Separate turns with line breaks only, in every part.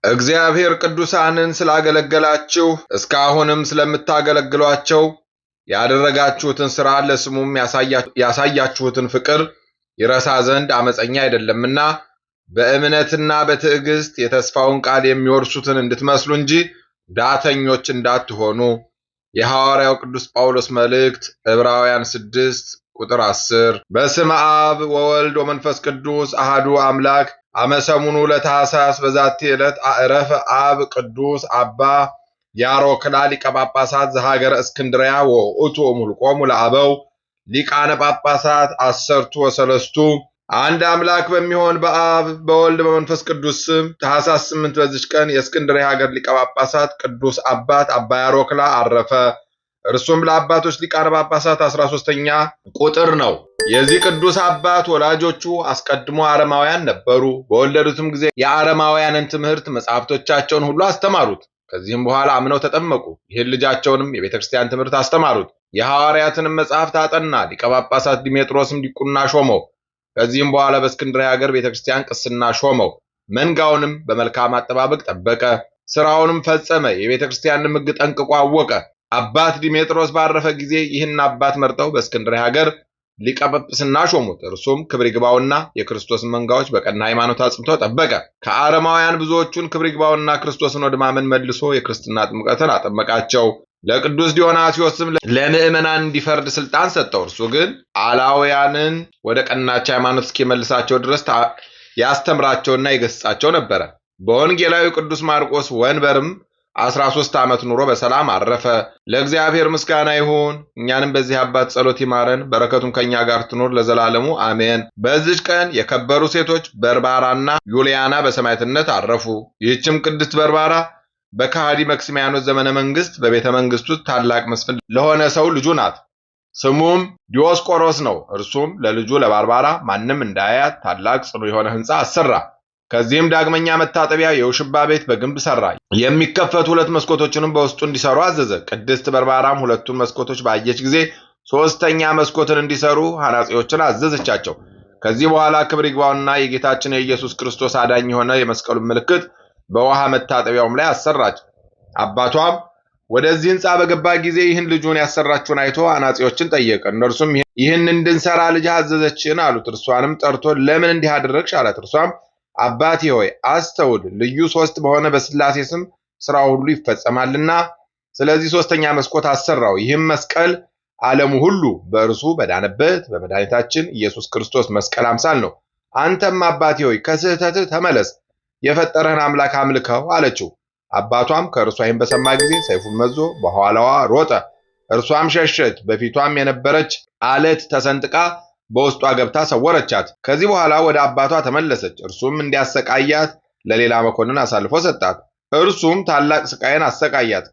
እግዚአብሔር ቅዱሳንን ስላገለገላችሁ እስካሁንም ስለምታገለግሏቸው ያደረጋችሁትን ሥራ ለስሙም ያሳያችሁትን ፍቅር ይረሳ ዘንድ አመፀኛ አይደለምና በእምነትና በትዕግስት የተስፋውን ቃል የሚወርሱትን እንድትመስሉ እንጂ ዳተኞች እንዳትሆኑ የሐዋርያው ቅዱስ ጳውሎስ መልእክት ዕብራውያን 6 ቁጥር 10 በስመ አብ ወወልድ ወመንፈስ ቅዱስ አሐዱ አምላክ አመሰሙኑ ለታኅሳስ በዛቲ ዕለት አዕረፈ አብ ቅዱስ አባ ያሮክላ ሊቀ ጳጳሳት ዘሀገረ እስክንድርያ ወውእቱ እምኆሙ ለአበው ሊቃነ ጳጳሳት 13 አንድ አምላክ በሚሆን በአብ በወልድ በመንፈስ ቅዱስ ስም ታኅሳስ 8 በዚች ቀን የእስክንድርያ ሀገር ሊቀ ጳጳሳት ቅዱስ አባት አባ ያሮክላ አረፈ። እርሱም ለአባቶች ሊቃነ ጳጳሳት 13ኛ ቁጥር ነው። የዚህ ቅዱስ አባት ወላጆቹ አስቀድሞ አረማውያን ነበሩ። በወለዱትም ጊዜ የአረማውያንን ትምህርት መጻሕፍቶቻቸውን ሁሉ አስተማሩት። ከዚህም በኋላ አምነው ተጠመቁ። ይህን ልጃቸውንም የቤተክርስቲያን ትምህርት አስተማሩት። የሐዋርያትንም መጻሕፍት አጠና። ሊቀ ጳጳሳት ዲሜጥሮስም ዲቁና ሾመው። ከዚህም በኋላ በእስክንድርያ ሀገር ቤተክርስቲያን ቅስና ሾመው። መንጋውንም በመልካም አጠባበቅ ጠበቀ። ሥራውንም ፈጸመ። የቤተክርስቲያንን ሕግ ጠንቅቆ አወቀ። አባት ዲሜጥሮስ ባረፈ ጊዜ ይህን አባት መርጠው በእስክንድርያ ሀገር ሊቀ ጵጵስና ሾሙት። እርሱም ክብር ይግባውና የክርስቶስን መንጋዎች በቀና ሃይማኖት አጽንቶ ጠበቀ። ከአረማውያን ብዙዎቹን ክብር ይግባውና ክርስቶስን ወደ ማመን መልሶ የክርስትና ጥምቀትን አጠመቃቸው። ለቅዱስ ዲዮናስዮስም ለምዕመናን እንዲፈርድ ስልጣን ሰጠው። እርሱ ግን አላውያንን ወደ ቀናች ሃይማኖት እስኪመልሳቸው ድረስ ያስተምራቸውና ይገሥጻቸው ነበረ። በወንጌላዊ ቅዱስ ማርቆስ ወንበርም 13 ዓመት ኑሮ በሰላም አረፈ። ለእግዚአብሔር ምስጋና ይሁን። እኛንም በዚህ አባት ጸሎት ይማረን፣ በረከቱም ከኛ ጋር ትኖር ለዘላለሙ አሜን። በዚች ቀን የከበሩ ሴቶች በርባራና ዩልያና በሰማዕትነት አረፉ። ይህችም ቅድስት በርባራ በከሃዲ መክሲሚያኖስ ዘመነ መንግስት በቤተ መንግስቱ ታላቅ መስፍን ለሆነ ሰው ልጁ ናት። ስሙም ዲዮስቆሮስ ነው። እርሱም ለልጁ ለባርባራ ማንም እንዳያያት ታላቅ ጽኑ የሆነ ሕንፃ አሰራ። ከዚህም ዳግመኛ መታጠቢያ የውሽባ ቤት በግንብ ሰራ። የሚከፈቱ 2 መስኮቶችንም በውስጡ እንዲሰሩ አዘዘ። ቅድስት በርባራም 2ቱን መስኮቶች ባየች ጊዜ 3ኛ መስኮትን እንዲሰሩ ሐናጺዎችን አዘዘቻቸው። ከዚህ በኋላ ክብር ይግባውና የጌታችን የኢየሱስ ክርስቶስ አዳኝ የሆነ የመስቀሉን ምልክት በውሃ መታጠቢያውም ላይ አሰራች። አባቷም ወደዚህ ሕንፃ በገባ ጊዜ ይህን ልጁን ያሰራችውን አይቶ አናጺዎችን ጠየቀ። እነርሱም ይህን እንድንሰራ ልጅ አዘዘችን አሉት። እርሷንም ጠርቶ ለምን እንዲህ አደረግሽ አላት። እርሷም አባቴ ሆይ አስተውል፣ ልዩ 3 በሆነ በሥላሴ ስም ሥራው ሁሉ ይፈጸማልና ስለዚህ 3ኛ መስኮት አሰራው። ይህም መስቀል ዓለሙ ሁሉ በእርሱ በዳነበት በመድኃኒታችን ኢየሱስ ክርስቶስ መስቀል አምሳል ነው። አንተም አባቴ ሆይ ከስህተትህ ተመለስ፣ የፈጠረህን አምላክ አምልከው አለችው። አባቷም ከእርሷ ይህን በሰማ ጊዜ ሰይፉን መዞ በኋላዋ ሮጠ። እርሷም ሸሸች። በፊቷም የነበረች አለት ተሰንጥቃ በውስጧ ገብታ ሰወረቻት። ከዚህ በኋላ ወደ አባቷ ተመለሰች። እርሱም እንዲያሰቃያት ለሌላ መኮንን አሳልፎ ሰጣት። እርሱም ታላቅ ስቃይን አሰቃያት።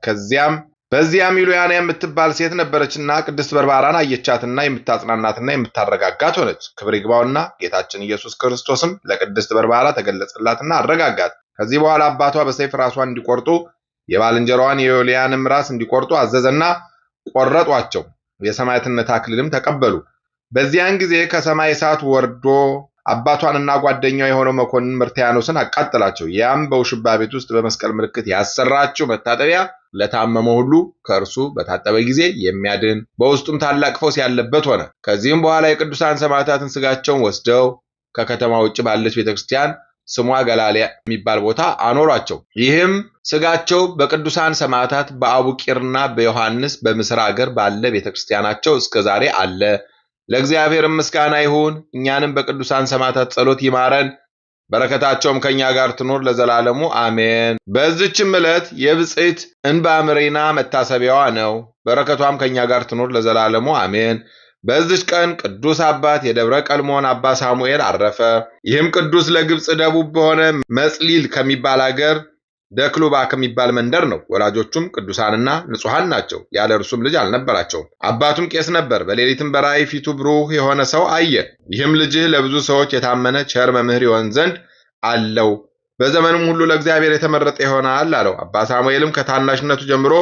በዚያም ዩልያና የምትባል ሴት ነበረችና ቅድስት በርባራን አየቻትና የምታጽናናትና የምታረጋጋት ሆነች። ክብር ይግባውና ጌታችን ኢየሱስ ክርስቶስም ለቅድስት በርባራ ተገለጸላትና አረጋጋት። ከዚህ በኋላ አባቷ በሰይፍ ራሷን እንዲቆርጡ የባልንጀራዋን የዩልያንም ራስ እንዲቆርጡ አዘዘና ቆረጧቸው። የሰማዕትነት አክሊልም ተቀበሉ። በዚያን ጊዜ ከሰማይ እሳት ወርዶ አባቷንና ጓደኛው የሆነው መኮንን ምርትያኖስን አቃጠላቸው። ያም በውሽባ ቤት ውስጥ በመስቀል ምልክት ያሰራችው መታጠቢያ ለታመመ ሁሉ ከእርሱ በታጠበ ጊዜ የሚያድን በውስጡም ታላቅ ፈውስ ያለበት ሆነ። ከዚህም በኋላ የቅዱሳን ሰማዕታትን ስጋቸውን ወስደው ከከተማ ውጭ ባለች ቤተክርስቲያን ስሟ ገላልያ የሚባል ቦታ አኖሯቸው። ይህም ስጋቸው በቅዱሳን ሰማዕታት በአቡቂርና በዮሐንስ በምስር ሀገር ባለ ቤተክርስቲያናቸው እስከዛሬ አለ። ለእግዚአብሔር ምስጋና ይሁን። እኛንም በቅዱሳን ሰማዕታት ጸሎት ይማረን፣ በረከታቸውም ከኛ ጋር ትኖር ለዘላለሙ አሜን። በዚችም ዕለት የብጽዕት እንባምሪና መታሰቢያዋ ነው። በረከቷም ከኛ ጋር ትኖር ለዘላለሙ አሜን። በዚች ቀን ቅዱስ አባት የደብረ ቀልሞን አባ ሳሙኤል አረፈ። ይህም ቅዱስ ለግብጽ ደቡብ በሆነ መጽሊል ከሚባል አገር ደክሉባ ከሚባል መንደር ነው። ወላጆቹም ቅዱሳንና ንጹሐን ናቸው። ያለ እርሱም ልጅ አልነበራቸውም። አባቱም ቄስ ነበር። በሌሊትም በራእይ ፊቱ ብሩህ የሆነ ሰው አየ። ይህም ልጅህ ለብዙ ሰዎች የታመነ ቸር መምህር ይሆን ዘንድ አለው፣ በዘመኑም ሁሉ ለእግዚአብሔር የተመረጠ ይሆናል አለው። አባ ሳሙኤልም ከታናሽነቱ ጀምሮ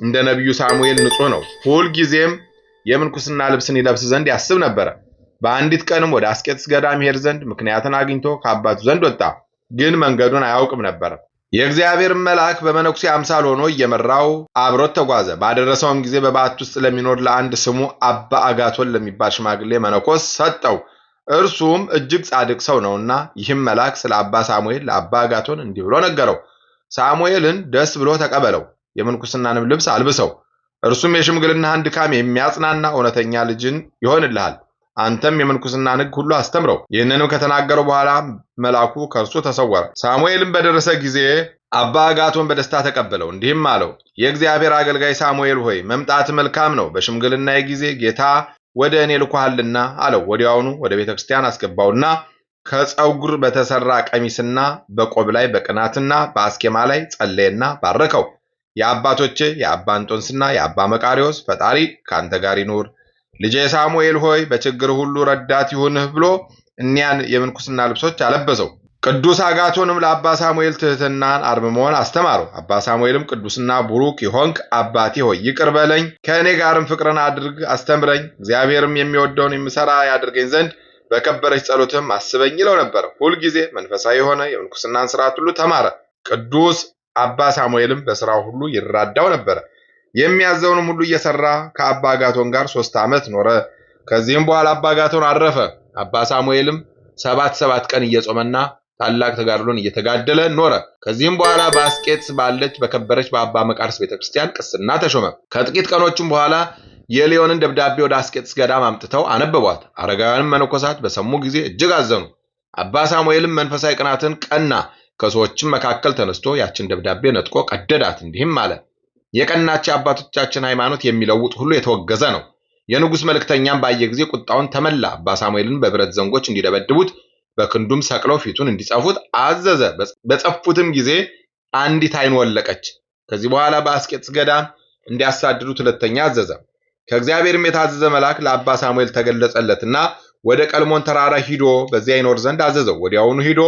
እንደ ነቢዩ ሳሙኤል ንጹሕ ነው። ሁልጊዜም የምንኩስና ልብስን ይለብስ ዘንድ ያስብ ነበረ። በአንዲት ቀንም ወደ አስቄጥስ ገዳም ይሄድ ዘንድ ምክንያትን አግኝቶ ከአባቱ ዘንድ ወጣ። ግን መንገዱን አያውቅም ነበር። የእግዚአብሔር መልአክ በመነኩሴ አምሳል ሆኖ እየመራው አብሮት ተጓዘ። ባደረሰውም ጊዜ በበዓቱ ውስጥ ለሚኖር ለአንድ ስሙ አባ አጋቶን ለሚባል ሽማግሌ መነኮስ ሰጠው። እርሱም እጅግ ጻድቅ ሰው ነውና፣ ይህም መልአክ ስለ አባ ሳሙኤል ለአባ አጋቶን እንዲህ ብሎ ነገረው። ሳሙኤልን ደስ ብሎ ተቀበለው፣ የምንኩስናንም ልብስ አልብሰው። እርሱም የሽምግልናህን ድካም የሚያጽናና እውነተኛ ልጅን ይሆንልሃል። አንተም የምንኩስናን ሕግ ሁሉ አስተምረው። ይህንንም ከተናገረው በኋላ መልአኩ ከእርሱ ተሰወረ። ሳሙኤልም በደረሰ ጊዜ አባ አጋቶን በደስታ ተቀበለው፣ እንዲህም አለው፣ የእግዚአብሔር አገልጋይ ሳሙኤል ሆይ መምጣት መልካም ነው። በሽምግልናዬ ጊዜ ጌታ ወደ እኔ ልኮሃልና አለው። ወዲያውኑ ወደ ቤተ ክርስቲያን አስገባውና ከፀጉር በተሰራ ቀሚስና በቆብ ላይ በቅናትና በአስኬማ ላይ ጸለየና ባረከው። የአባቶቼ የአባ እንጦንስና የአባ መቃርዮስ ፈጣሪ ከአንተ ጋር ይኑር። ልጄ ሳሙኤል ሆይ በችግር ሁሉ ረዳት ይሁንህ ብሎ እኒያን የምንኩስና ልብሶች አለበሰው። ቅዱስ አጋቶንም ለአባ ሳሙኤል ትሕትናን አርምሞን አስተማረው። አባ ሳሙኤልም ቅዱስና ቡሩክ የሆንክ አባቴ ሆይ ይቅር በለኝ፣ ከእኔ ጋርም ፍቅርን አድርግ አስተምረኝ፣ እግዚአብሔርም የሚወደውን የምሰራ ያድርገኝ ዘንድ በከበረች ጸሎትም አስበኝ ይለው ነበር። ሁልጊዜ መንፈሳዊ የሆነ የምንኩስናን ሥርዓት ሁሉ ተማረ። ቅዱስ አባ ሳሙኤልም በሥራው ሁሉ ይራዳው ነበር። የሚያዘውንም ሁሉ እየሰራ ከአባ አጋቶን ጋር 3 ዓመት ኖረ። ከዚህም በኋላ አባ አጋቶን አረፈ። አባ ሳሙኤልም 7 ቀን እየጾመና ታላቅ ተጋድሎን እየተጋደለ ኖረ። ከዚህም በኋላ በአስቄጥስ ባለች በከበረች በአባ መቃርስ ቤተክርስቲያን ቅስና ተሾመ። ከጥቂት ቀኖችም በኋላ የሊዮንን ደብዳቤ ወደ አስቄጥስ ገዳም አምጥተው አነበቧት። አረጋውያንም መነኮሳት በሰሙ ጊዜ እጅግ አዘኑ። አባ ሳሙኤልም መንፈሳዊ ቅናትን ቀና። ከሰዎችም መካከል ተነስቶ ያችን ደብዳቤ ነጥቆ ቀደዳት። እንዲህም አለ፣ የቀናች አባቶቻችን ሃይማኖት የሚለውጥ ሁሉ የተወገዘ ነው። የንጉሥ መልእክተኛም ባየ ጊዜ ቁጣውን ተመላ። አባ ሳሙኤልን በብረት ዘንጎች እንዲደበድቡት በክንዱም ሰቅለው ፊቱን እንዲጸፉት አዘዘ። በጸፉትም ጊዜ አንዲት ዓይኑ ወለቀች። ከዚህ በኋላ በአስቄጥስ ገዳም እንዲያሳድዱት ሁለተኛ አዘዘ። ከእግዚአብሔርም የታዘዘ መልአክ ለአባ ሳሙኤል ተገለጸለትና ወደ ቀልሞን ተራራ ሂዶ በዚያ ይኖር ዘንድ አዘዘው። ወዲያውኑ ሂዶ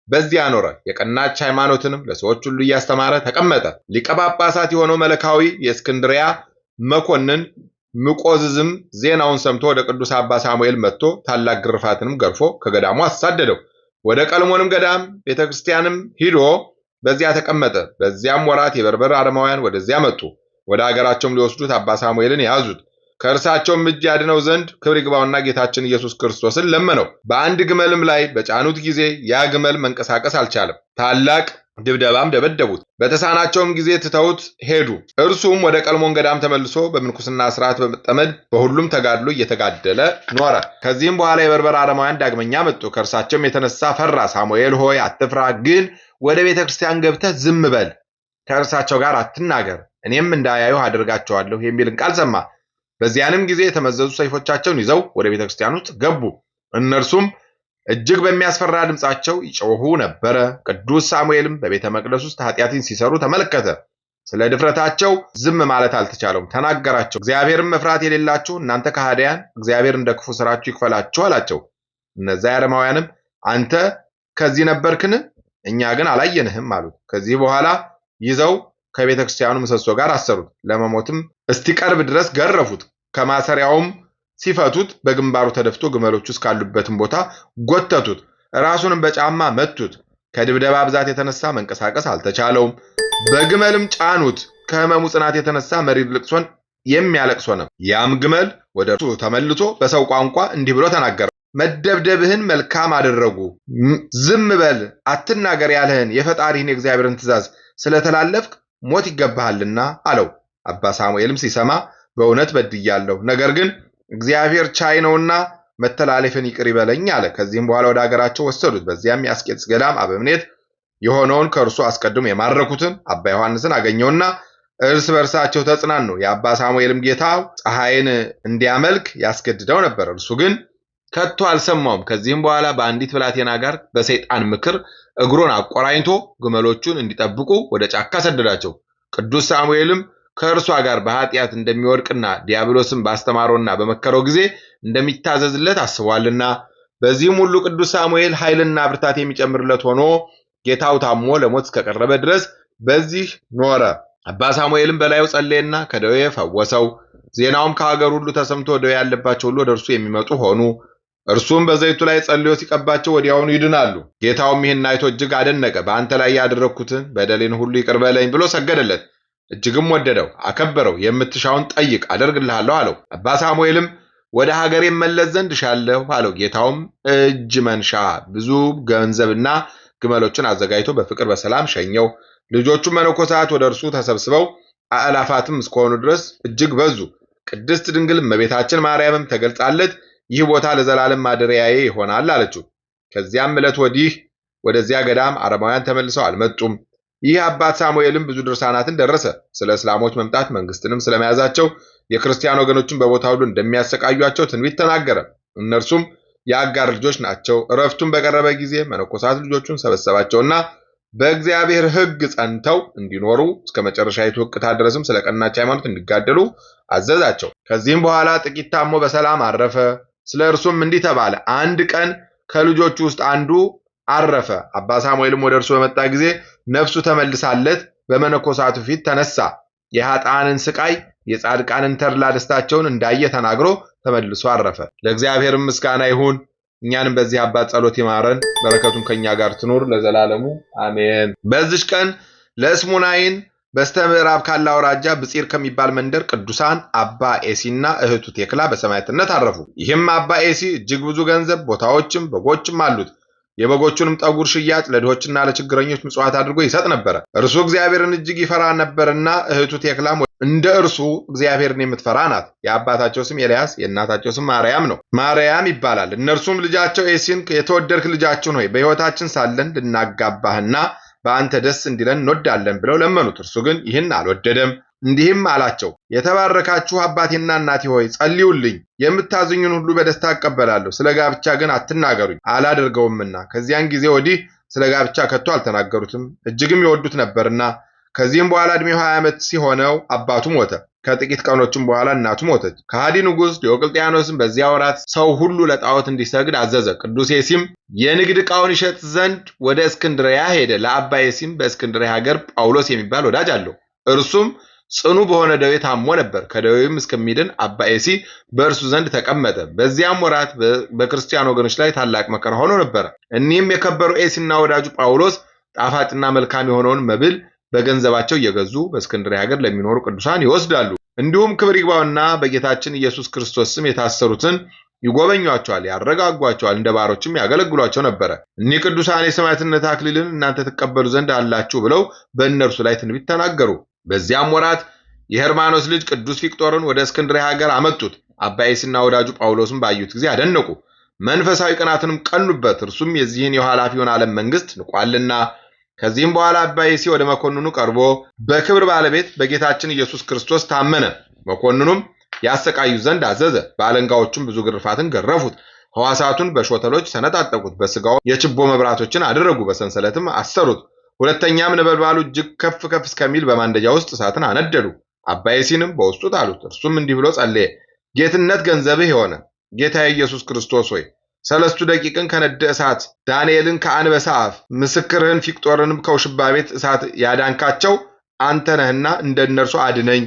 በዚያ ኖረ። የቀናች ሃይማኖትንም ለሰዎች ሁሉ እያስተማረ ተቀመጠ። ሊቀ ጳጳሳት የሆነው መለካዊ የእስክንድሪያ መኮንን ምቆዝዝም ዜናውን ሰምቶ ወደ ቅዱስ አባ ሳሙኤል መጥቶ ታላቅ ግርፋትንም ገርፎ ከገዳሙ አሳደደው። ወደ ቀልሞንም ገዳም ቤተክርስቲያንም ሂዶ በዚያ ተቀመጠ። በዚያም ወራት የበርበር አረማውያን ወደዚያ መጡ። ወደ አገራቸውም ሊወስዱት አባ ሳሙኤልን ያዙት። ከእርሳቸውም እጅ ያድነው ዘንድ ክብር ይግባውና ጌታችን ኢየሱስ ክርስቶስን ለመነው። በአንድ ግመልም ላይ በጫኑት ጊዜ ያ ግመል መንቀሳቀስ አልቻለም። ታላቅ ድብደባም ደበደቡት። በተሳናቸውም ጊዜ ትተውት ሄዱ። እርሱም ወደ ቀልሞን ገዳም ተመልሶ በምንኩስና ሥርዓት በመጠመድ በሁሉም ተጋድሎ እየተጋደለ ኖረ። ከዚህም በኋላ የበርበር አረማውያን ዳግመኛ መጡ። ከእርሳቸውም የተነሳ ፈራ። ሳሙኤል ሆይ አትፍራ፣ ግን ወደ ቤተ ክርስቲያን ገብተህ ዝም በል፣ ከእርሳቸው ጋር አትናገር፣ እኔም እንዳያዩህ አደርጋቸዋለሁ የሚልን ቃል ሰማ። በዚያንም ጊዜ የተመዘዙ ሰይፎቻቸውን ይዘው ወደ ቤተ ክርስቲያን ውስጥ ገቡ። እነርሱም እጅግ በሚያስፈራ ድምፃቸው ይጮሁ ነበረ። ቅዱስ ሳሙኤልም በቤተ መቅደስ ውስጥ ኃጢአትን ሲሰሩ ተመለከተ። ስለ ድፍረታቸው ዝም ማለት አልተቻለውም። ተናገራቸው። እግዚአብሔርን መፍራት የሌላችሁ እናንተ ከሃዲያን፣ እግዚአብሔር እንደ ክፉ ስራችሁ ይክፈላችሁ አላቸው። እነዚያ አረማውያንም አንተ ከዚህ ነበርክን? እኛ ግን አላየንህም አሉት። ከዚህ በኋላ ይዘው ከቤተ ክርስቲያኑ ምሰሶ ጋር አሰሩት። ለመሞትም እስቲቀርብ ድረስ ገረፉት። ከማሰሪያውም ሲፈቱት በግንባሩ ተደፍቶ ግመሎቹ እስካሉበትም ቦታ ጎተቱት። ራሱንም በጫማ መቱት። ከድብደባ ብዛት የተነሳ መንቀሳቀስ አልተቻለውም። በግመልም ጫኑት። ከሕመሙ ጽናት የተነሳ መሪር ልቅሶን የሚያለቅሶ ነው። ያም ግመል ወደ እርሱ ተመልሶ በሰው ቋንቋ እንዲህ ብሎ ተናገረ። መደብደብህን መልካም አደረጉ። ዝም በል አትናገር ያለህን የፈጣሪህን የእግዚአብሔርን ትእዛዝ ስለተላለፍክ ሞት ይገባሃልና አለው። አባ ሳሙኤልም ሲሰማ በእውነት በድያለሁ፣ ነገር ግን እግዚአብሔር ቻይ ነውና መተላለፍን ይቅር ይበለኝ አለ። ከዚህም በኋላ ወደ አገራቸው ወሰዱት። በዚያም የአስቄጥስ ገዳም አበምኔት የሆነውን ከእርሱ አስቀድሞ የማረኩትን አባ ዮሐንስን አገኘውና እርስ በርሳቸው ተጽናኑ። የአባ ሳሙኤልም ጌታ ፀሐይን እንዲያመልክ ያስገድደው ነበር፣ እርሱ ግን ከቶ አልሰማውም። ከዚህም በኋላ በአንዲት ብላቴና ጋር በሰይጣን ምክር እግሩን አቆራኝቶ ግመሎቹን እንዲጠብቁ ወደ ጫካ ሰደዳቸው። ቅዱስ ሳሙኤልም ከእርሷ ጋር በኃጢአት እንደሚወድቅና ዲያብሎስም ባስተማረውና በመከረው ጊዜ እንደሚታዘዝለት አስቧልና፣ በዚህም ሁሉ ቅዱስ ሳሙኤል ኃይልና ብርታት የሚጨምርለት ሆኖ ጌታው ታሞ ለሞት እስከቀረበ ድረስ በዚህ ኖረ። አባ ሳሙኤልም በላዩ ጸለየና ከደዌ ፈወሰው። ዜናውም ከሀገር ሁሉ ተሰምቶ ደዌ ያለባቸው ሁሉ ወደ እርሱ የሚመጡ ሆኑ። እርሱም በዘይቱ ላይ ጸልዮ ሲቀባቸው ወዲያውኑ ይድናሉ። ጌታውም ይህን አይቶ እጅግ አደነቀ። በአንተ ላይ ያደረግኩትን በደሌን ሁሉ ይቅር በለኝ ብሎ ሰገደለት። እጅግም ወደደው፣ አከበረው። የምትሻውን ጠይቅ አደርግልሃለሁ አለው። አባ ሳሙኤልም ወደ ሀገሬ መለስ ዘንድ እሻለሁ አለው። ጌታውም እጅ መንሻ ብዙ ገንዘብና ግመሎችን አዘጋጅቶ በፍቅር በሰላም ሸኘው። ልጆቹ መነኮሳት ወደ እርሱ ተሰብስበው አእላፋትም እስከሆኑ ድረስ እጅግ በዙ። ቅድስት ድንግል እመቤታችን ማርያምም ተገልጻለት ይህ ቦታ ለዘላለም ማደሪያዬ ይሆናል አለችው። ከዚያም ዕለት ወዲህ ወደዚያ ገዳም አረማውያን ተመልሰው አልመጡም። ይህ አባት ሳሙኤልም ብዙ ድርሳናትን ደረሰ። ስለ እስላሞች መምጣት፣ መንግስትንም ስለመያዛቸው፣ የክርስቲያን ወገኖችን በቦታ ሁሉ እንደሚያሰቃዩአቸው ትንቢት ተናገረ። እነርሱም የአጋር ልጆች ናቸው። እረፍቱን በቀረበ ጊዜ መነኮሳት ልጆቹን ሰበሰባቸውና በእግዚአብሔር ሕግ ጸንተው እንዲኖሩ እስከ መጨረሻይቱ ሕቅታ ድረስም ስለ ቀናች ሃይማኖት እንዲጋደሉ አዘዛቸው። ከዚህም በኋላ ጥቂት ታሞ በሰላም አረፈ። ስለ እርሱም እንዲህ ተባለ። አንድ ቀን ከልጆቹ ውስጥ አንዱ አረፈ። አባ ሳሙኤልም ወደ እርሱ በመጣ ጊዜ ነፍሱ ተመልሳለት በመነኮሳቱ ፊት ተነሳ። የኃጥአንን ስቃይ የጻድቃንን ተድላ ደስታቸውን እንዳየ ተናግሮ ተመልሶ አረፈ። ለእግዚአብሔርም ምስጋና ይሁን። እኛንም በዚህ አባት ጸሎት ይማረን፣ በረከቱም ከኛ ጋር ትኑር ለዘላለሙ አሜን። በዚች ቀን ለእስሙናይን በስተምዕራብ ካለ አውራጃ ብፂር ከሚባል መንደር ቅዱሳን አባ ኤሲና እህቱ ቴክላ በሰማዕትነት አረፉ። ይህም አባ ኤሲ እጅግ ብዙ ገንዘብ፣ ቦታዎችም በጎችም አሉት። የበጎቹንም ጠጉር ሽያጭ ለድሆችና ለችግረኞች ምጽዋት አድርጎ ይሰጥ ነበር። እርሱ እግዚአብሔርን እጅግ ይፈራ ነበርና እህቱ ቴክላም እንደ እርሱ እግዚአብሔርን የምትፈራ ናት። የአባታቸው ስም ኤልያስ የእናታቸው ስም ማርያም ነው። ማርያም ይባላል። እነርሱም ልጃቸው ኤሲን የተወደድክ ልጃችን ሆይ በሕይወታችን ሳለን ልናጋባህና በአንተ ደስ እንዲለን እንወዳለን ብለው ለመኑት። እርሱ ግን ይህን አልወደደም። እንዲህም አላቸው፣ የተባረካችሁ አባቴና እናቴ ሆይ ጸልዩልኝ፣ የምታዝኙን ሁሉ በደስታ እቀበላለሁ። ስለ ጋብቻ ግን አትናገሩኝ፣ አላደርገውምና። ከዚያን ጊዜ ወዲህ ስለ ጋብቻ ከቶ አልተናገሩትም፣ እጅግም ይወዱት ነበርና። ከዚህም በኋላ ዕድሜው 20 ዓመት ሲሆነው አባቱ ሞተ። ከጥቂት ቀኖችም በኋላ እናቱ ሞተች። ከሃዲ ንጉሥ ዲዮቅልጥያኖስም በዚያ ወራት ሰው ሁሉ ለጣዖት እንዲሰግድ አዘዘ። ቅዱስ ኤሲም የንግድ ዕቃውን ይሸጥ ዘንድ ወደ እስክንድርያ ሄደ። ለአባ ኤሲም በእስክንድርያ ሀገር ጳውሎስ የሚባል ወዳጅ አለው። እርሱም ጽኑ በሆነ ደዌ ታሞ ነበር። ከደዌውም እስከሚድን አባ ኤሲ በእርሱ ዘንድ ተቀመጠ። በዚያም ወራት በክርስቲያን ወገኖች ላይ ታላቅ መከራ ሆኖ ነበር። እኒህም የከበሩ ኤሲና ወዳጁ ጳውሎስ ጣፋጭና መልካም የሆነውን መብል በገንዘባቸው እየገዙ በእስክንድርያ ሀገር ለሚኖሩ ቅዱሳን ይወስዳሉ። እንዲሁም ክብር ይግባውና በጌታችን ኢየሱስ ክርስቶስ ስም የታሰሩትን ይጎበኟቸዋል፣ ያረጋጓቸዋል፣ እንደ ባሮችም ያገለግሏቸው ነበረ። እኒህ ቅዱሳን የሰማዕትነት አክሊልን እናንተ ትቀበሉ ዘንድ አላችሁ ብለው በእነርሱ ላይ ትንቢት ተናገሩ። በዚያም ወራት የሄርማኖስ ልጅ ቅዱስ ፊቅጦርን ወደ እስክንድርያ ሀገር አመጡት። አባ ኤሲና ወዳጁ ጳውሎስም ባዩት ጊዜ አደነቁ፣ መንፈሳዊ ቅናትንም ቀኑበት። እርሱም የዚህን የኃላፊውን ዓለም መንግስት ንቋልና። ከዚህም በኋላ አባ ኤሲ ወደ መኮንኑ ቀርቦ በክብር ባለቤት በጌታችን ኢየሱስ ክርስቶስ ታመነ። መኮንኑም ያሰቃዩት ዘንድ አዘዘ። በአለንጋዎቹም ብዙ ግርፋትን ገረፉት። ሕዋሳቱን በሾተሎች ሰነጣጠቁት። በስጋው የችቦ መብራቶችን አደረጉ፣ በሰንሰለትም አሰሩት። ሁለተኛም ነበልባሉ እጅግ ከፍ ከፍ እስከሚል በማንደጃ ውስጥ እሳትን አነደዱ። አባ ኤሲንም በውስጡ ጣሉት። እርሱም እንዲህ ብሎ ጸለየ። ጌትነት ገንዘብህ የሆነ ጌታዬ ኢየሱስ ክርስቶስ ሆይ 3 ደቂቅን ከነደ እሳት፣ ዳንኤልን ከአንበሳ አፍ፣ ምስክርህን ፊቅጦርንም ከውሽባ ቤት እሳት ያዳንካቸው አንተ ነህና እንደ እነርሱ አድነኝ።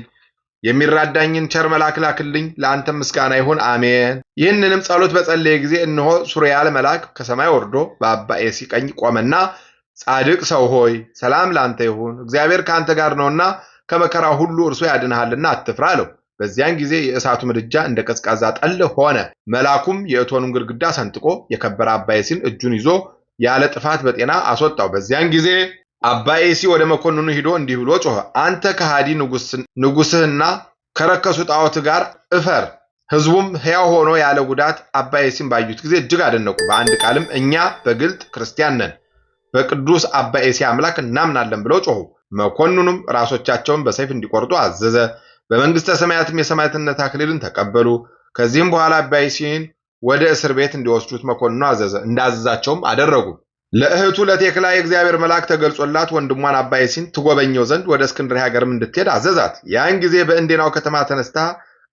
የሚራዳኝን ቸር መልአክ ላክልኝ። ለአንተም ምስጋና ይሁን አሜን። ይህንንም ጸሎት በጸለየ ጊዜ እነሆ ሱሪያል መልአክ ከሰማይ ወርዶ በአባ ኤሲ ቀኝ ቆመና ጻድቅ ሰው ሆይ ሰላም ላንተ ይሁን፣ እግዚአብሔር ከአንተ ጋር ነውና ከመከራ ሁሉ እርሱ ያድንሃልና አትፍራ አለው። በዚያን ጊዜ የእሳቱ ምድጃ እንደ ቀዝቃዛ ጠል ሆነ። መልአኩም የእቶኑን ግድግዳ ሰንጥቆ የከበረ አባ ኤሲን እጁን ይዞ ያለ ጥፋት በጤና አስወጣው። በዚያን ጊዜ አባ ኤሲ ወደ መኮንኑ ሂዶ እንዲህ ብሎ ጮኸ። አንተ ከሃዲ ንጉሥህና ከረከሱ ጣዖት ጋር እፈር። ሕዝቡም ሕያው ሆኖ ያለ ጉዳት አባ ኤሲን ባዩት ጊዜ እጅግ አደነቁ። በአንድ ቃልም እኛ በግልጥ ክርስቲያን ነን፣ በቅዱስ አባ ኤሲ አምላክ እናምናለን ብለው ጮኹ። መኮንኑም ራሶቻቸውን በሰይፍ እንዲቆርጡ አዘዘ። በመንግስተ ሰማያትም የሰማዕትነት አክሊልን ተቀበሉ። ከዚህም በኋላ አባ ኤሲን ወደ እስር ቤት እንዲወስዱት መኮንኑ አዘዘ። እንዳዘዛቸውም አደረጉ። ለእህቱ ለቴክላ የእግዚአብሔር መልአክ ተገልጾላት ወንድሟን አባ ኤሲን ትጎበኘው ዘንድ ወደ እስክንድርያ ሀገርም እንድትሄድ አዘዛት። ያን ጊዜ በእንዴናው ከተማ ተነስታ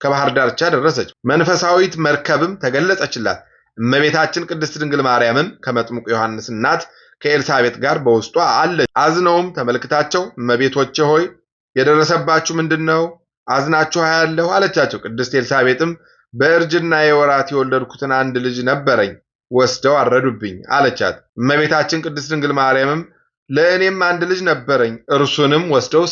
ከባህር ዳርቻ ደረሰች። መንፈሳዊት መርከብም ተገለጸችላት። እመቤታችን ቅድስት ድንግል ማርያምም ከመጥምቁ ዮሐንስ እናት ከኤልሳቤጥ ጋር በውስጧ አለች። አዝነውም ተመልክታቸው እመቤቶቼ ሆይ የደረሰባችሁ ምንድን ነው? አዝናችሁ አያለሁ አለቻቸው። ቅድስት ኤልሳቤጥም በእርጅና የወራት የወለድኩትን አንድ ልጅ ነበረኝ፣ ወስደው አረዱብኝ አለቻት። እመቤታችን ቅድስት ድንግል ማርያምም ለእኔም አንድ ልጅ ነበረኝ፣ እርሱንም ወስደው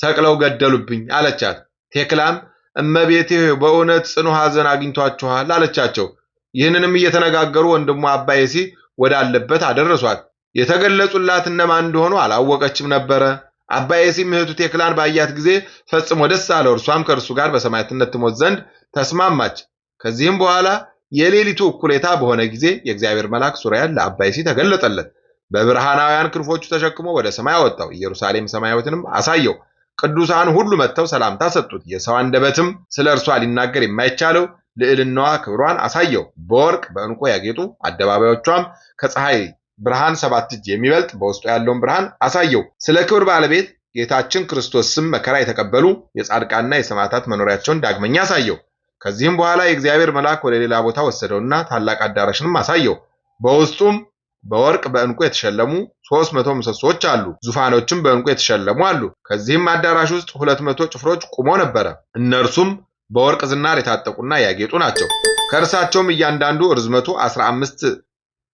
ሰቅለው ገደሉብኝ አለቻት። ቴክላም እመቤቴ በእውነት ጽኑ ሐዘን አግኝቷችኋል አለቻቸው። ይህንንም እየተነጋገሩ ወንድሟ አባ የሲ ወዳለበት አደረሷት። የተገለጹላት እነማን እንደሆኑ አላወቀችም ነበረ። አባ የሲም እህቱ ቴክላን ባያት ጊዜ ፈጽሞ ደስ አለው። እርሷም ከእርሱ ጋር በሰማዕትነት ትሞት ዘንድ ተስማማች። ከዚህም በኋላ የሌሊቱ እኩሌታ በሆነ ጊዜ የእግዚአብሔር መልአክ ሱራያን ለአባ የሲ ተገለጠለት። በብርሃናውያን ክንፎቹ ተሸክሞ ወደ ሰማይ አወጣው። ኢየሩሳሌም ሰማያዊትንም አሳየው። ቅዱሳን ሁሉ መጥተው ሰላምታ ሰጡት። የሰው አንደበትም ስለ እርሷ ሊናገር የማይቻለው ልዕልናዋ ክብሯን አሳየው። በወርቅ በዕንቁ ያጌጡ አደባባዮቿም ከፀሐይ ብርሃን 7 እጅ የሚበልጥ በውስጡ ያለውን ብርሃን አሳየው። ስለ ክብር ባለቤት ጌታችን ክርስቶስ ስም መከራ የተቀበሉ የጻድቃንና የሰማዕታት መኖሪያቸውን ዳግመኛ አሳየው። ከዚህም በኋላ የእግዚአብሔር መልአክ ወደ ሌላ ቦታ ወሰደውና ታላቅ አዳራሽንም አሳየው። በውስጡም በወርቅ በዕንቁ የተሸለሙ 300 ምሰሶች አሉ። ዙፋኖችም በዕንቁ የተሸለሙ አሉ። ከዚህም አዳራሽ ውስጥ 200 ጭፍሮች ቆመው ነበረ። እነርሱም በወርቅ ዝናር የታጠቁና ያጌጡ ናቸው። ከእርሳቸውም እያንዳንዱ ርዝመቱ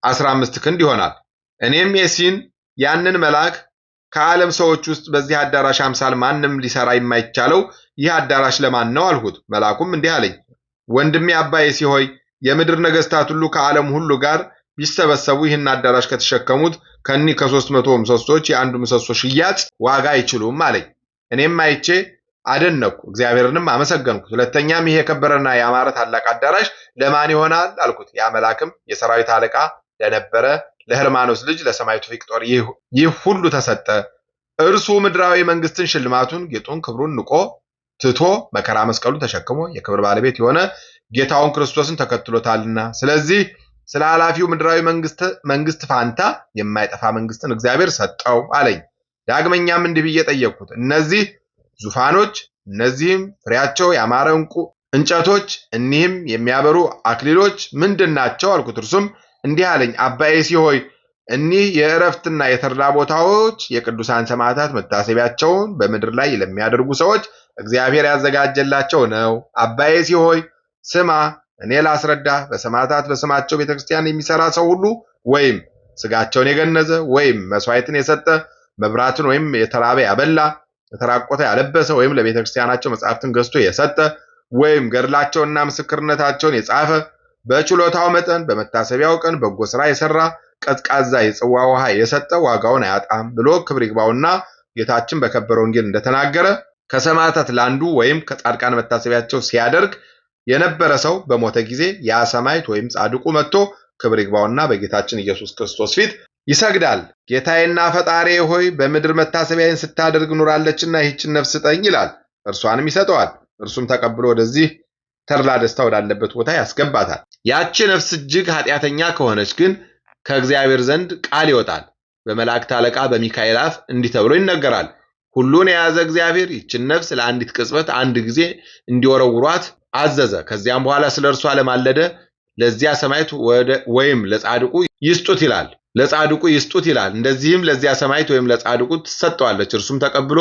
15 ክንድ ይሆናል። እኔም የሲን ያንን መልአክ ከዓለም ሰዎች ውስጥ በዚህ አዳራሽ አምሳል ማንም ሊሰራ የማይቻለው ይህ አዳራሽ ለማን ነው አልሁት። መልአኩም እንዲህ አለኝ፣ ወንድሜ አባ የሲ ሆይ የምድር ነገስታት ሁሉ ከዓለም ሁሉ ጋር ቢሰበሰቡ ይህን አዳራሽ ከተሸከሙት ከኒህ ከ300 ምሰሶች የአንዱ ምሰሶ ሽያጭ ዋጋ አይችሉም አለኝ። እኔም አይቼ አደነቅኩ፣ እግዚአብሔርንም አመሰገንኩ። ሁለተኛም ይሄ የከበረና ያማረ ታላቅ አዳራሽ ለማን ይሆናል አልኩት። ያ መልአክም የሰራዊት አለቃ ለነበረ ለህርማኖስ ልጅ ለሰማዕቱ ፊቅጦር ይህ ሁሉ ተሰጠ። እርሱ ምድራዊ መንግስትን፣ ሽልማቱን፣ ጌጡን፣ ክብሩን ንቆ ትቶ መከራ መስቀሉን ተሸክሞ የክብር ባለቤት የሆነ ጌታውን ክርስቶስን ተከትሎታልና፣ ስለዚህ ስለ ኃላፊው ምድራዊ መንግስት ፋንታ የማይጠፋ መንግስትን እግዚአብሔር ሰጠው አለኝ። ዳግመኛም እንዲህ ብዬ ጠየቅኩት፣ እነዚህ ዙፋኖች፣ እነዚህም ፍሬያቸው ያማረ ዕንቁ እንጨቶች፣ እኒህም የሚያበሩ አክሊሎች ምንድን ናቸው አልኩት። እርሱም እንዲህ አለኝ፣ አባ የሲ ሆይ እኒህ የእረፍትና የተድላ ቦታዎች የቅዱሳን ሰማዕታት መታሰቢያቸውን በምድር ላይ ለሚያደርጉ ሰዎች እግዚአብሔር ያዘጋጀላቸው ነው። አባ የሲ ሆይ ስማ፣ እኔ ላስረዳ። በሰማዕታት በስማቸው ቤተክርስቲያን የሚሰራ ሰው ሁሉ ወይም ስጋቸውን የገነዘ ወይም መስዋዕትን የሰጠ፣ መብራትን ወይም የተራበ ያበላ፣ የተራቆተ ያለበሰ ወይም ለቤተክርስቲያናቸው መጻሕፍትን ገዝቶ የሰጠ ወይም ገድላቸውንና ምስክርነታቸውን የጻፈ፣ በችሎታው መጠን በመታሰቢያው ቀን በጎ ሥራ የሰራ፣ ቀዝቃዛ የጽዋ ውሃ የሰጠ ዋጋውን አያጣም ብሎ ክብር ይግባውና ጌታችን በከበረ ወንጌል እንደተናገረ ከሰማዕታት ለአንዱ ወይም ከጻድቃን መታሰቢያቸው ሲያደርግ የነበረ ሰው በሞተ ጊዜ ያ ሰማዕት ወይም ጻድቁ መጥቶ ክብር ይግባውና በጌታችን ኢየሱስ ክርስቶስ ፊት ይሰግዳል። ጌታዬና ፈጣሪዬ ሆይ በምድር መታሰቢያዬን ስታደርግ ኑራለችና ይህችን ነፍስ ስጠኝ ይላል። እርሷንም ይሰጠዋል። እርሱም ተቀብሎ ወደዚህ ተድላ ደስታ ወዳለበት ቦታ ያስገባታል። ያቺ ነፍስ እጅግ ኃጢአተኛ ከሆነች ግን ከእግዚአብሔር ዘንድ ቃል ይወጣል። በመላእክት አለቃ በሚካኤል አፍ እንዲህ ተብሎ ይነገራል። ሁሉን የያዘ እግዚአብሔር ይችን ነፍስ ለአንዲት ቅጽበት አንድ ጊዜ እንዲወረውሯት አዘዘ። ከዚያም በኋላ ስለ እርሷ ለማለደ ለዚያ ሰማዕት ወይም ለጻድቁ ይስጡት ይላል። እንደዚህም ለዚያ ሰማዕት ወይም ለጻድቁ ትሰጠዋለች። እርሱም ተቀብሎ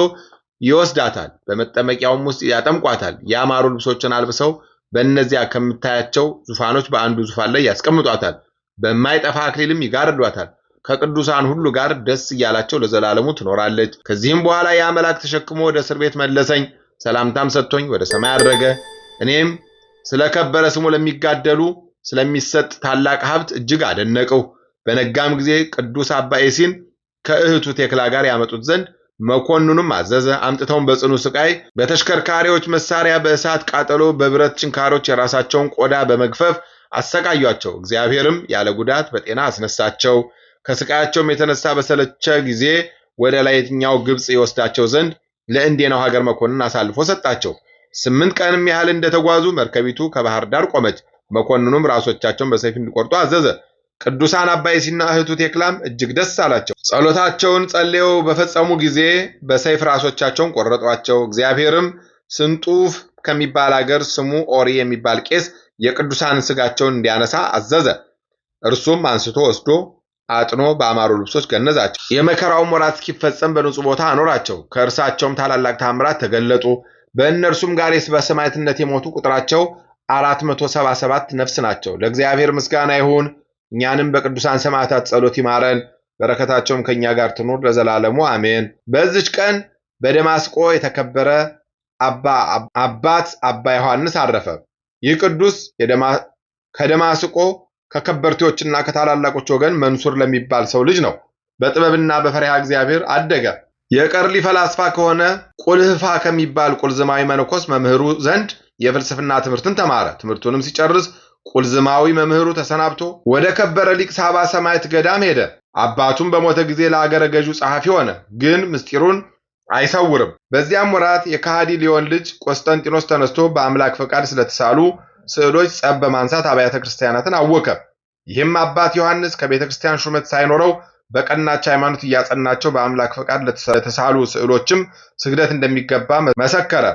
ይወስዳታል። በመጠመቂያውም ውስጥ ያጠምቋታል። ያማሩ ልብሶችን አልብሰው በእነዚያ ከምታያቸው ዙፋኖች በአንዱ ዙፋን ላይ ያስቀምጧታል። በማይጠፋ አክሊልም ይጋርዷታል። ከቅዱሳን ሁሉ ጋር ደስ እያላቸው ለዘላለሙ ትኖራለች። ከዚህም በኋላ ያ መልአክ ተሸክሞ ወደ እስር ቤት መለሰኝ። ሰላምታም ሰጥቶኝ ወደ ሰማይ አድረገ። እኔም ስለከበረ ስሙ ለሚጋደሉ ስለሚሰጥ ታላቅ ሀብት እጅግ አደነቅሁ። በነጋም ጊዜ ቅዱስ አባ የሲን ከእህቱ ቴክላ ጋር ያመጡት ዘንድ መኮንኑንም አዘዘ። አምጥተውን በጽኑ ስቃይ በተሽከርካሪዎች መሳሪያ፣ በእሳት ቃጠሎ፣ በብረት ችንካሮች የራሳቸውን ቆዳ በመግፈፍ አሰቃዩአቸው። እግዚአብሔርም ያለ ጉዳት በጤና አስነሳቸው። ከስቃያቸውም የተነሳ በሰለቸ ጊዜ ወደ ላይኛው ግብጽ ይወስዳቸው ዘንድ ለእንዴናው ሀገር መኮንን አሳልፎ ሰጣቸው። 8 ቀንም ያህል እንደተጓዙ መርከቢቱ ከባህር ዳር ቆመች። መኮንኑም ራሶቻቸውን በሰይፍ እንዲቆርጡ አዘዘ። ቅዱሳን አባ የሲና እህቱ ቴክላም እጅግ ደስ አላቸው። ጸሎታቸውን ጸልየው በፈጸሙ ጊዜ በሰይፍ ራሶቻቸውን ቆረጧቸው። እግዚአብሔርም ስንጡፍ ከሚባል ሀገር ስሙ ኦሪ የሚባል ቄስ የቅዱሳንን ስጋቸውን እንዲያነሳ አዘዘ። እርሱም አንስቶ ወስዶ አጥኖ በአማሩ ልብሶች ገነዛቸው። የመከራውም ወራት እስኪፈጸም በንጹህ ቦታ አኖራቸው። ከእርሳቸውም ታላላቅ ታምራት ተገለጡ። በእነርሱም ጋር በሰማዕትነት የሞቱ ቁጥራቸው 477 ነፍስ ናቸው። ለእግዚአብሔር ምስጋና ይሁን። እኛንም በቅዱሳን ሰማዕታት ጸሎት ይማረን፣ በረከታቸውም ከኛ ጋር ትኑር ለዘላለሙ አሜን። በዚች ቀን በደማስቆ የተከበረ አባት አባ ዮሐንስ አረፈ። ይህ ቅዱስ ከደማስቆ ከከበርቴዎችና ከታላላቆች ወገን መንሱር ለሚባል ሰው ልጅ ነው። በጥበብና በፈሪሃ እግዚአብሔር አደገ። የቀርሊ ፈላስፋ ከሆነ ቁልህፋ ከሚባል ቁልዝማዊ መነኮስ መምህሩ ዘንድ የፍልስፍና ትምህርትን ተማረ። ትምህርቱንም ሲጨርስ ቁልዝማዊ መምህሩ ተሰናብቶ ወደ ከበረ ሊቅ ሳባ ሰማዕት ገዳም ሄደ። አባቱም በሞተ ጊዜ ለአገረ ገዡ ጸሐፊ ሆነ፣ ግን ምስጢሩን አይሰውርም። በዚያም ወራት የከሃዲ ሊዮን ልጅ ቆስጠንጢኖስ ተነስቶ በአምላክ ፈቃድ ስለተሳሉ ስዕሎች ጸብ በማንሳት አብያተ ክርስቲያናትን አወከ። ይህም አባት ዮሐንስ ከቤተ ክርስቲያን ሹመት ሳይኖረው በቀናች ሃይማኖት እያጸናቸው በአምላክ ፈቃድ ለተሳሉ ስዕሎችም ስግደት እንደሚገባ መሰከረ።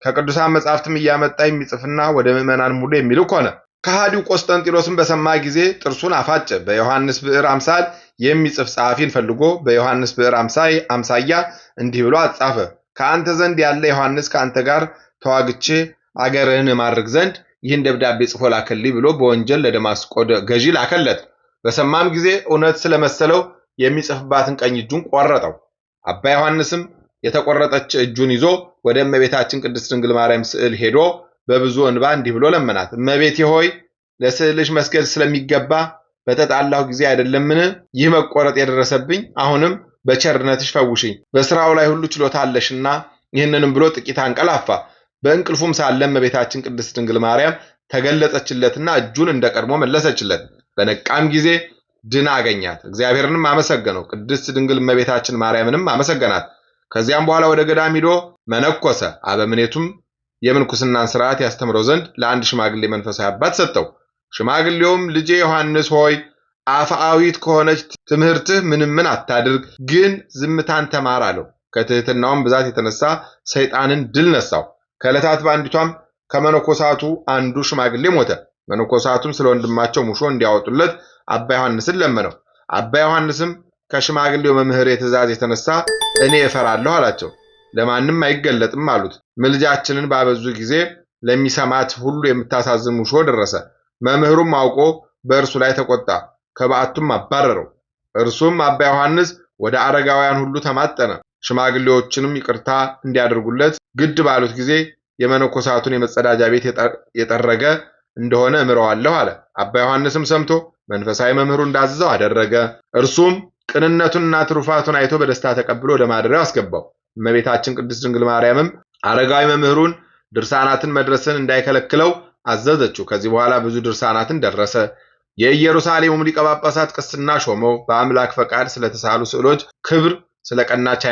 ከቅዱሳን መጻሕፍትም እያመጣ የሚጽፍና ወደ ምዕመናን ሙሉ የሚልክ ሆነ። ከሃዲው ቆስጠንጢኖስም በሰማ ጊዜ ጥርሱን አፋጨ። በዮሐንስ ብዕር አምሳል የሚጽፍ ጸሐፊን ፈልጎ በዮሐንስ ብዕር አምሳያ እንዲህ ብሎ አጻፈ። ከአንተ ዘንድ ያለ ዮሐንስ ከአንተ ጋር ተዋግቼ አገርህን እማርክ ዘንድ ይህን ደብዳቤ ጽፎ ላከልኝ ብሎ በወንጀል ለደማስቆ ገዢ ላከለት። በሰማም ጊዜ እውነት ስለመሰለው የሚጽፍባትን ቀኝ እጁን ቆረጠው። አባ ዮሐንስም የተቆረጠች እጁን ይዞ ወደ እመቤታችን ቅድስት ድንግል ማርያም ስዕል ሄዶ በብዙ እንባ እንዲህ ብሎ ለመናት። እመቤቴ ሆይ ለስዕልሽ መስገድ ስለሚገባ በተጣላሁ ጊዜ አይደለምን ይህ መቆረጥ የደረሰብኝ? አሁንም በቸርነትሽ ፈውሽኝ። በስራው ላይ ሁሉ ችሎታ አለሽና። ይህንንም ብሎ ጥቂት አንቀላፋ። በእንቅልፉም ሳለ እመቤታችን ቅድስት ድንግል ማርያም ተገለጸችለትና እጁን እንደቀድሞ መለሰችለት። በነቃም ጊዜ ድና አገኛት። እግዚአብሔርንም አመሰገነው። ቅድስት ድንግል እመቤታችን ማርያምንም አመሰገናት። ከዚያም በኋላ ወደ ገዳም ሂዶ መነኮሰ። አበምኔቱም የምንኩስናን ሥርዓት ያስተምረው ዘንድ ለአንድ ሽማግሌ መንፈሳዊ አባት ሰጠው። ሽማግሌውም ልጄ ዮሐንስ ሆይ አፍአዊት ከሆነች ትምህርትህ ምንም አታድርግ፣ ግን ዝምታን ተማር አለው። ከትህትናውም ብዛት የተነሳ ሰይጣንን ድል ነሳው። ከዕለታት በአንዲቷም ከመነኮሳቱ አንዱ ሽማግሌ ሞተ። መነኮሳቱም ስለ ወንድማቸው ሙሾ እንዲያወጡለት አባ ዮሐንስን ለመነው። አባ ዮሐንስም ከሽማግሌው መምህር ትእዛዝ የተነሳ እኔ እፈራለሁ አላቸው። ለማንም አይገለጥም አሉት። ምልጃችንን ባበዙ ጊዜ ለሚሰማት ሁሉ የምታሳዝን ሙሾ ደረሰ። መምህሩም አውቆ በእርሱ ላይ ተቆጣ፣ ከበዓቱም አባረረው። እርሱም አባ ዮሐንስ ወደ አረጋውያን ሁሉ ተማጠነ። ሽማግሌዎችንም ይቅርታ እንዲያደርጉለት ግድ ባሉት ጊዜ የመነኮሳቱን የመጸዳጃ ቤት የጠረገ እንደሆነ እምረዋለሁ አለ። አባ ዮሐንስም ሰምቶ መንፈሳዊ መምህሩ እንዳዘዘው አደረገ። እርሱም ቅንነቱንና ትሩፋቱን አይቶ በደስታ ተቀብሎ ወደ ማደሪያው አስገባው። እመቤታችን ቅድስት ድንግል ማርያምም አረጋዊ መምህሩን ድርሳናትን መድረስን እንዳይከለክለው አዘዘችው። ከዚህ በኋላ ብዙ ድርሳናትን ደረሰ። የኢየሩሳሌም ሊቀ ጳጳሳት ቅስና ሾመው። በአምላክ ፈቃድ ስለተሳሉ ስዕሎች ክብር፣ ስለ ቀናች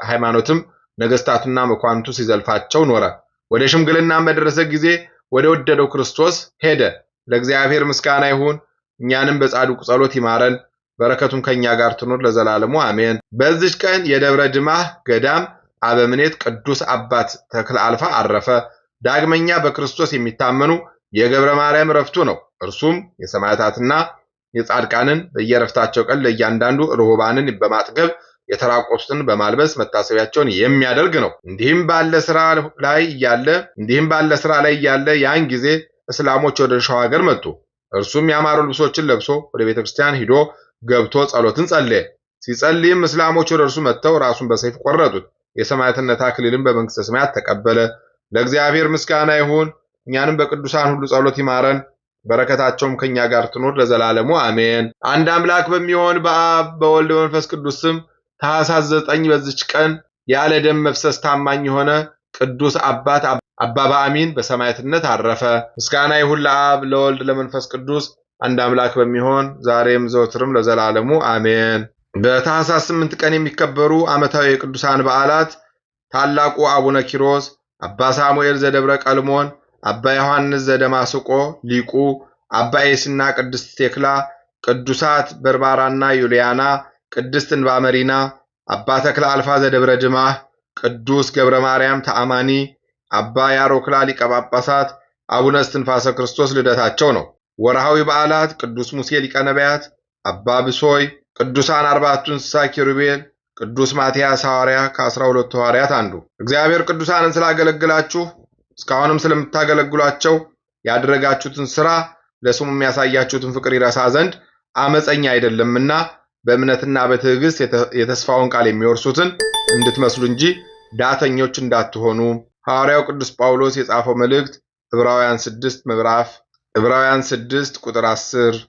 ሃይማኖትም ነገስታቱና መኳንቱ ሲዘልፋቸው ኖረ። ወደ ሽምግልናም በደረሰ ጊዜ ወደ ወደደው ክርስቶስ ሄደ። ለእግዚአብሔር ምስጋና ይሁን። እኛንም በጻድቁ ጸሎት ይማረን፣ በረከቱም ከኛ ጋር ትኑር ለዘላለሙ አሜን። በዚች ቀን የደብረ ድማህ ገዳም አበምኔት ቅዱስ አባት ተክለ አልፋ አረፈ። ዳግመኛ በክርስቶስ የሚታመኑ የገብረ ማርያም ረፍቱ ነው። እርሱም የሰማዕታትና የጻድቃንን በየረፍታቸው ቀን ለእያንዳንዱ ርሁባንን በማጥገብ የተራቆቱትን በማልበስ መታሰቢያቸውን የሚያደርግ ነው። እንዲህም ባለ ስራ ላይ ያለ ያን ጊዜ እስላሞች ወደ ሸዋ ሀገር መጡ። እርሱም ያማሩ ልብሶችን ለብሶ ወደ ቤተክርስቲያን ሂዶ ገብቶ ጸሎትን ጸለየ። ሲጸልይም እስላሞች ወደ እርሱ መጥተው ራሱን በሰይፍ ቆረጡት። የሰማዕትነት አክሊልን በመንግስተ ሰማያት ተቀበለ። ለእግዚአብሔር ምስጋና ይሁን። እኛንም በቅዱሳን ሁሉ ጸሎት ይማረን፣ በረከታቸውም ከኛ ጋር ትኑር ለዘላለሙ አሜን። አንድ አምላክ በሚሆን በአብ በወልድ በመንፈስ ቅዱስ ስም ታኅሳስ 9 በዚች ቀን ያለ ደም መፍሰስ ታማኝ የሆነ ቅዱስ አባት አባ በአሚን በሰማዕትነት አረፈ። ምስጋና ይሁን ለአብ ለወልድ ለመንፈስ ቅዱስ አንድ አምላክ በሚሆን ዛሬም ዘወትርም ለዘላለሙ አሜን። በታኅሳስ 8 ቀን የሚከበሩ ዓመታዊ የቅዱሳን በዓላት ታላቁ አቡነ ኪሮስ፣ አባ ሳሙኤል ዘደብረ ቀልሞን፣ አባ ዮሐንስ ዘደማስቆ ሊቁ፣ አባ ኤስና ቅድስት ቴክላ፣ ቅዱሳት በርባራና ዩልያና፣ ቅድስት እንባመሪና፣ አባ ተክለ አልፋ ዘደብረ ድማህ፣ ቅዱስ ገብረ ማርያም ተአማኒ፣ አባ ያሮክላ ሊቀ ጳጳሳት፣ አቡነ እስትንፋሰ ክርስቶስ ልደታቸው ነው። ወርሃዊ በዓላት ቅዱስ ሙሴ ሊቀ ነቢያት፣ አባ ብሶይ፣ ቅዱሳን 4 እንስሳ ኪሩቤል፣ ቅዱስ ማትያስ ሐዋርያ ከ12 ሐዋርያት አንዱ። እግዚአብሔር ቅዱሳንን ስላገለግላችሁ እስካሁንም ስለምታገለግሏቸው ያደረጋችሁትን ሥራ ለስሙ የሚያሳያችሁትን ፍቅር ይረሳ ዘንድ አመፀኛ አይደለምና በእምነትና በትዕግስት የተስፋውን ቃል የሚወርሱትን እንድትመስሉ እንጂ ዳተኞች እንዳትሆኑ ሐዋርያው ቅዱስ ጳውሎስ የጻፈው መልእክት ዕብራውያን 6 ቁጥር 10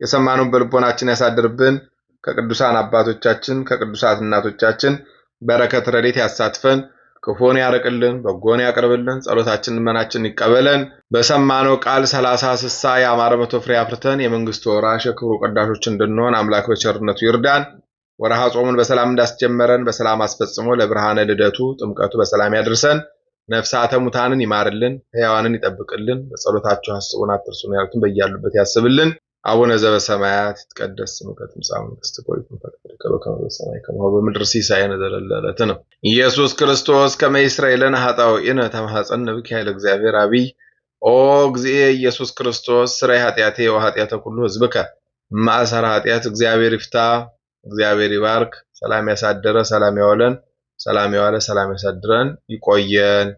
የሰማነውን በልቦናችን ያሳድርብን። ከቅዱሳን አባቶቻችን ከቅዱሳት እናቶቻችን በረከት ረድኤት ያሳትፈን። ክፉን ያርቅልን፣ በጎን ያቅርብልን፣ ጸሎታችንን ልመናችንን ይቀበለን። በሰማነው ቃል 30 60 ያማረ 100 ፍሬ አፍርተን የመንግስቱ ወራሽ የክብሩ ቀዳሾች እንድንሆን አምላክ በቸርነቱ ይርዳን። ወርሃ ጾሙን በሰላም እንዳስጀመረን በሰላም አስፈጽሞ ለብርሃነ ልደቱ ጥምቀቱ በሰላም ያድርሰን። ነፍሳተ ሙታንን ይማርልን፣ ሕያዋንን ይጠብቅልን። በጸሎታችሁ አስቡን አትርሱን ያሉትን በያሉበት ያስብልን። አቡነ ዘበሰማያት ይትቀደስ ስምከ ትምጻእ መንግሥትከ ወይኩን ፈቃድከ በከመ በሰማይ ከማሁ በምድር ሲሳየነ ዘለለዕለትነ ኢየሱስ ክርስቶስ ከመ ይስረይ ለነ ኃጣውኢነ ተማኅፀነ ብከ ኃይለ እግዚአብሔር አብይ ኦ እግዚእ ኢየሱስ ክርስቶስ ስረይ ኃጢአቴ ወኃጢአተ ኩሉ ሕዝብከ ማእሰረ ኃጢአት እግዚአብሔር ይፍታ። እግዚአብሔር ይባርክ። ሰላም ያሳደረ ሰላም ያዋለን፣ ሰላም ያዋለ ሰላም ያሳድረን። ይቆየን።